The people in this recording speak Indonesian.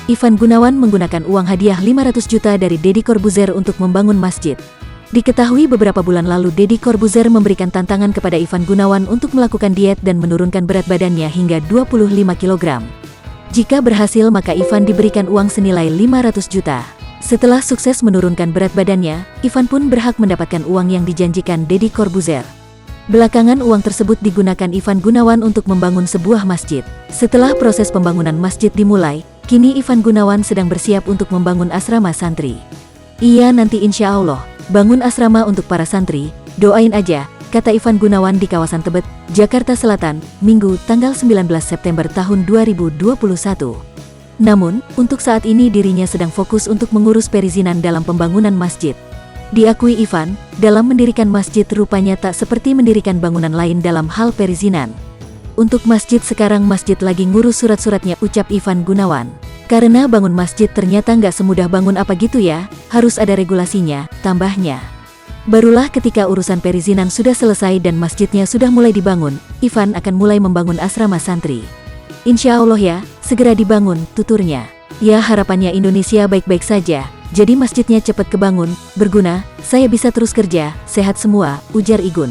Ivan Gunawan menggunakan uang hadiah 500 juta dari Deddy Corbuzier untuk membangun masjid. Diketahui beberapa bulan lalu Deddy Corbuzier memberikan tantangan kepada Ivan Gunawan untuk melakukan diet dan menurunkan berat badannya hingga 25 kg. Jika berhasil maka Ivan diberikan uang senilai 500 juta. Setelah sukses menurunkan berat badannya, Ivan pun berhak mendapatkan uang yang dijanjikan Deddy Corbuzier. Belakangan uang tersebut digunakan Ivan Gunawan untuk membangun sebuah masjid. Setelah proses pembangunan masjid dimulai, kini Ivan Gunawan sedang bersiap untuk membangun asrama santri. Iya nanti insya Allah, bangun asrama untuk para santri, doain aja, kata Ivan Gunawan di kawasan Tebet, Jakarta Selatan, Minggu, tanggal 19 September tahun 2021. Namun, untuk saat ini dirinya sedang fokus untuk mengurus perizinan dalam pembangunan masjid. Diakui Ivan, dalam mendirikan masjid rupanya tak seperti mendirikan bangunan lain dalam hal perizinan. Untuk masjid sekarang masjid lagi ngurus surat-suratnya, ucap Ivan Gunawan. Karena bangun masjid ternyata nggak semudah bangun apa gitu ya, harus ada regulasinya, tambahnya. Barulah ketika urusan perizinan sudah selesai dan masjidnya sudah mulai dibangun, Ivan akan mulai membangun asrama santri. Insya Allah ya, segera dibangun, tuturnya. Ya harapannya Indonesia baik-baik saja. Jadi masjidnya cepat kebangun, berguna, saya bisa terus kerja, sehat semua, ujar Igun.